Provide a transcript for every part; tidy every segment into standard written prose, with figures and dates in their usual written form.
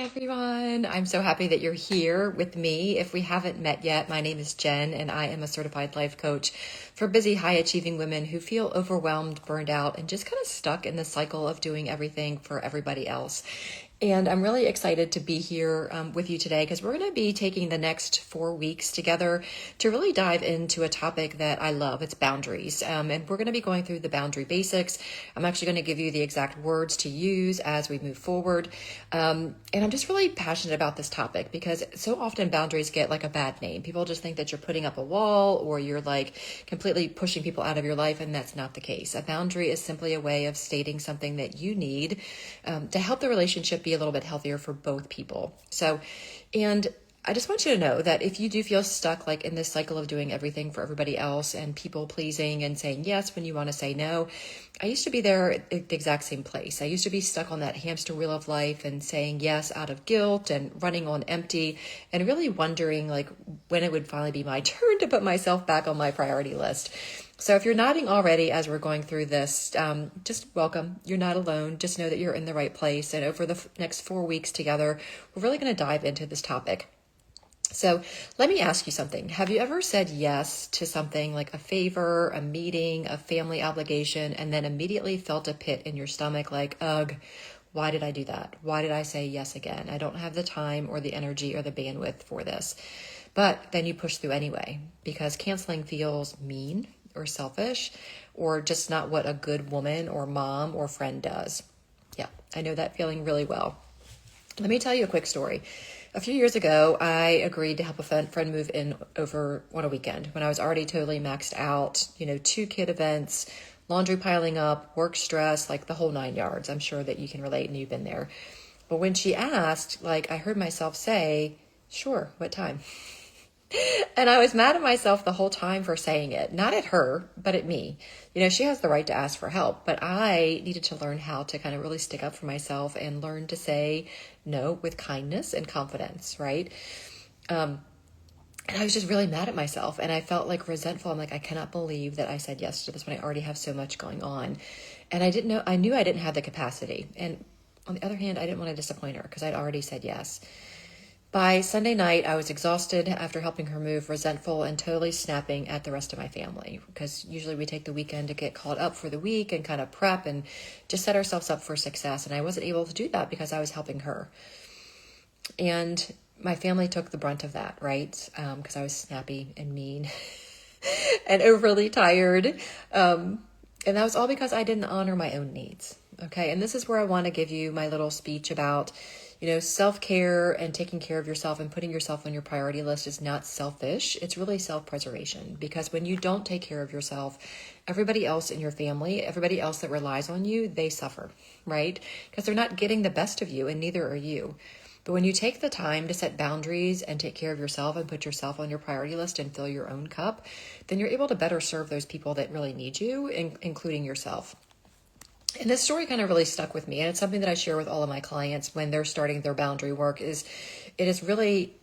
Everyone, I'm so happy that you're here with me. If we haven't met yet, my name is Jen and I am a certified life coach for busy, high achieving women who feel overwhelmed, burned out, and just kind of stuck in the cycle of doing everything for everybody else. And I'm really excited to be here with you today because we're going to be taking the next 4 weeks together to really dive into a topic that I love. It's boundaries. And we're going to be going through the boundary basics. I'm actually going to give you the exact words to use as we move forward. And I'm just really passionate about this topic because so often boundaries get like a bad name. People just think that you're putting up a wall or you're like completely pushing people out of your life, and that's not the case. A boundary is simply a way of stating something that you need to help the relationship be a little bit healthier for both people. And I just want you to know that if you do feel stuck like in this cycle of doing everything for everybody else and people pleasing and saying yes when you want to say no, I used to be there at the exact same place. I used to be stuck on that hamster wheel of life and saying yes out of guilt and running on empty and really wondering like when it would finally be my turn to put myself back on my priority list. So if you're nodding already as we're going through this, just welcome. You're not alone. Just know that you're in the right place. And over the next 4 weeks together, we're really going to dive into this topic. So let me ask you something. Have you ever said yes to something like a favor, a meeting, a family obligation, and then immediately felt a pit in your stomach like, ugh, why did I do that? Why did I say yes again? I don't have the time or the energy or the bandwidth for this. But then you push through anyway because canceling feels mean or selfish or just not what a good woman or mom or friend does. Yeah, I know that feeling really well. Let me tell you a quick story. A few years ago, I agreed to help a friend move in over on a weekend when I was already totally maxed out, 2 kid events, laundry piling up, work stress, like the whole 9 yards. I'm sure that you can relate and you've been there. But when she asked, I heard myself say, sure, what time? And I was mad at myself the whole time for saying it, not at her, but at me. She has the right to ask for help, but I needed to learn how to kind of really stick up for myself and learn to say no with kindness and confidence, right? And I was just really mad at myself and I felt like resentful. I'm like, I cannot believe that I said yes to this when I already have so much going on. And I knew I didn't have the capacity. And on the other hand, I didn't want to disappoint her because I'd already said yes. By Sunday night, I was exhausted after helping her move, resentful, and totally snapping at the rest of my family because usually we take the weekend to get caught up for the week and kind of prep and just set ourselves up for success. And I wasn't able to do that because I was helping her. And my family took the brunt of that, right? Because I was snappy and mean and overly tired. And that was all because I didn't honor my own needs. Okay. And this is where I want to give you my little speech about self-care and taking care of yourself and putting yourself on your priority list is not selfish. It's really self-preservation because when you don't take care of yourself, everybody else in your family, everybody else that relies on you, they suffer, right? Because they're not getting the best of you and neither are you. But when you take the time to set boundaries and take care of yourself and put yourself on your priority list and fill your own cup, then you're able to better serve those people that really need you, including yourself. And this story kind of really stuck with me. And it's something that I share with all of my clients when they're starting their boundary work is it is really,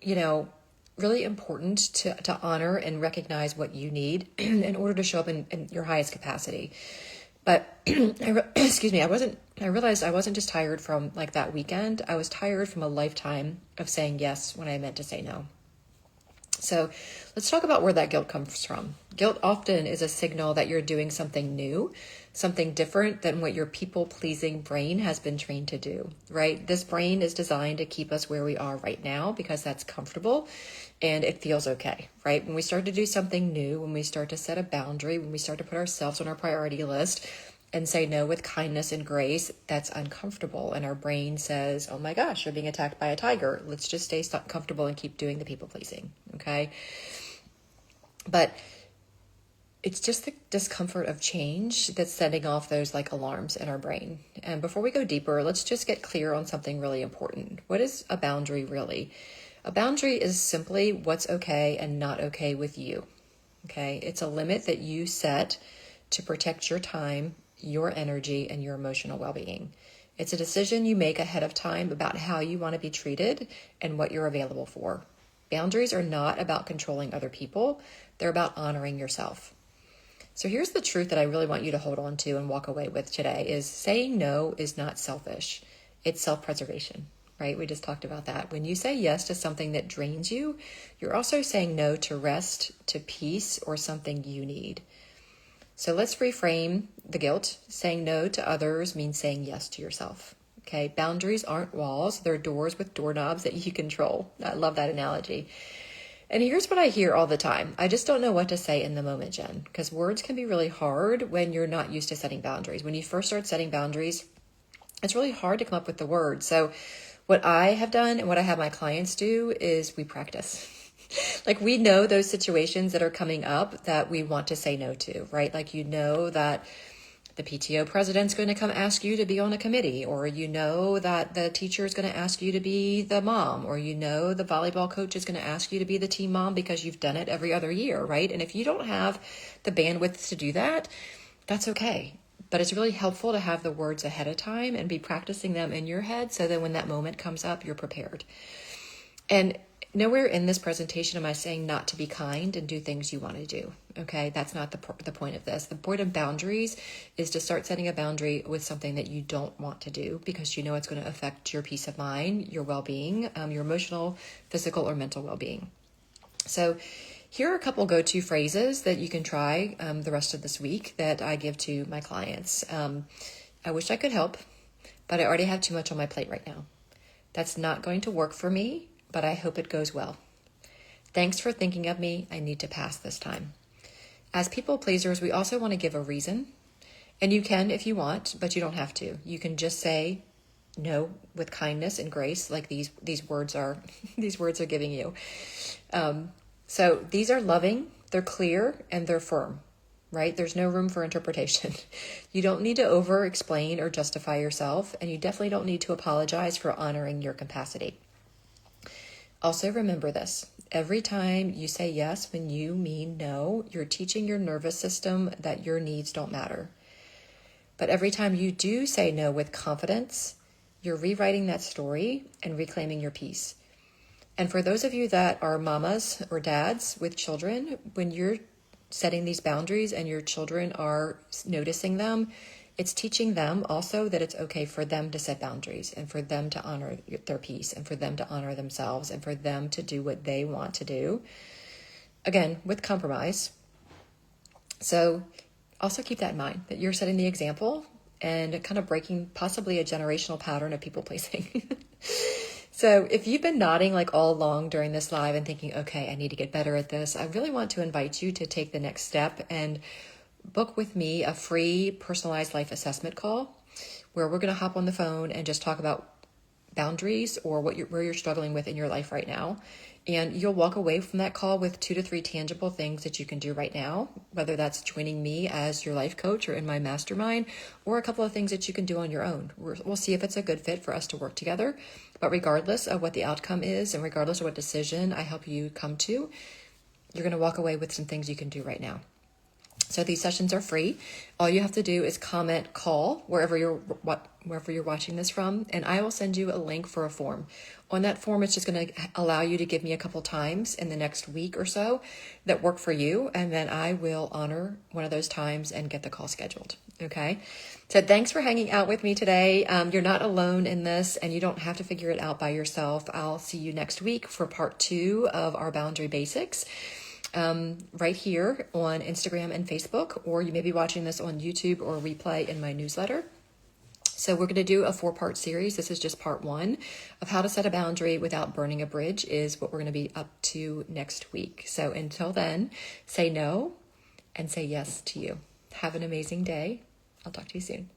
really important to honor and recognize what you need in order to show up in your highest capacity. But I realized I wasn't just tired from like that weekend. I was tired from a lifetime of saying yes when I meant to say no. So let's talk about where that guilt comes from. Guilt often is a signal that you're doing something new, something different than what your people-pleasing brain has been trained to do, right? This brain is designed to keep us where we are right now because that's comfortable and it feels okay, right? When we start to do something new, when we start to set a boundary, when we start to put ourselves on our priority list and say no with kindness and grace, that's uncomfortable. And our brain says, oh my gosh, you're being attacked by a tiger. Let's just stay comfortable and keep doing the people pleasing, okay? But it's just the discomfort of change that's setting off those like alarms in our brain. And before we go deeper, let's just get clear on something really important. What is a boundary really? A boundary is simply what's okay and not okay with you, okay? It's a limit that you set to protect your time, your energy, and your emotional well-being. It's a decision you make ahead of time about how you want to be treated and what you're available for. Boundaries are not about controlling other people. They're about honoring yourself. So here's the truth that I really want you to hold on to and walk away with today is saying no is not selfish. It's self-preservation. right? We just talked about that. When you say yes to something that drains you, you're also saying no to rest, to peace, or something you need. So let's reframe the guilt. Saying no to others means saying yes to yourself. Okay, boundaries aren't walls, they're doors with doorknobs that you control. I love that analogy. And here's what I hear all the time. I just don't know what to say in the moment, Jen, because words can be really hard when you're not used to setting boundaries. When you first start setting boundaries, it's really hard to come up with the words. So what I have done and what I have my clients do is we practice. Like, we know those situations that are coming up that we want to say no to, right? Like, you know that the PTO president's going to come ask you to be on a committee, or you know that the teacher is going to ask you to be the mom, or you know the volleyball coach is going to ask you to be the team mom because you've done it every other year, right? And if you don't have the bandwidth to do that, that's okay. But it's really helpful to have the words ahead of time and be practicing them in your head so that when that moment comes up, you're prepared. And nowhere in this presentation am I saying not to be kind and do things you want to do. Okay, that's not the point of this. The point of boundaries is to start setting a boundary with something that you don't want to do because you know it's going to affect your peace of mind, your well-being, your emotional, physical, or mental well-being. So here are a couple go-to phrases that you can try the rest of this week that I give to my clients. I wish I could help, but I already have too much on my plate right now. That's not going to work for me, but I hope it goes well. Thanks for thinking of me. I need to pass this time. As people pleasers, we also want to give a reason. And you can if you want, but you don't have to. You can just say no with kindness and grace, like these words are these words are giving you. So these are loving, they're clear, and they're firm, right? There's no room for interpretation. You don't need to over-explain or justify yourself, and you definitely don't need to apologize for honoring your capacity. Also remember this, every time you say yes when you mean no, you're teaching your nervous system that your needs don't matter. But every time you do say no with confidence, you're rewriting that story and reclaiming your peace. And for those of you that are mamas or dads with children, when you're setting these boundaries and your children are noticing them, it's teaching them also that it's okay for them to set boundaries and for them to honor their peace and for them to honor themselves and for them to do what they want to do. Again, with compromise. So also keep that in mind, that you're setting the example and kind of breaking possibly a generational pattern of people pleasing. So if you've been nodding like all along during this live and thinking, okay, I need to get better at this, I really want to invite you to take the next step and book with me a free personalized life assessment call where we're going to hop on the phone and just talk about boundaries or where you're struggling with in your life right now. And you'll walk away from that call with 2 to 3 tangible things that you can do right now, whether that's joining me as your life coach or in my mastermind, or a couple of things that you can do on your own. We'll see if it's a good fit for us to work together. But regardless of what the outcome is and regardless of what decision I help you come to, you're going to walk away with some things you can do right now. So these sessions are free. All you have to do is comment call wherever you're watching this from, and I will send you a link for a form. On that form, it's just going to allow you to give me a couple times in the next week or so that work for you, and then I will honor one of those times and get the call scheduled. Okay? So thanks for hanging out with me today. You're not alone in this, and you don't have to figure it out by yourself. I'll see you next week for part 2 of our boundary basics. Right here on Instagram and Facebook, or you may be watching this on YouTube or replay in my newsletter. So we're going to do a 4-part series. This is just part 1 of how to set a boundary without burning a bridge is what we're going to be up to next week. So until then, say no and say yes to you. Have an amazing day. I'll talk to you soon.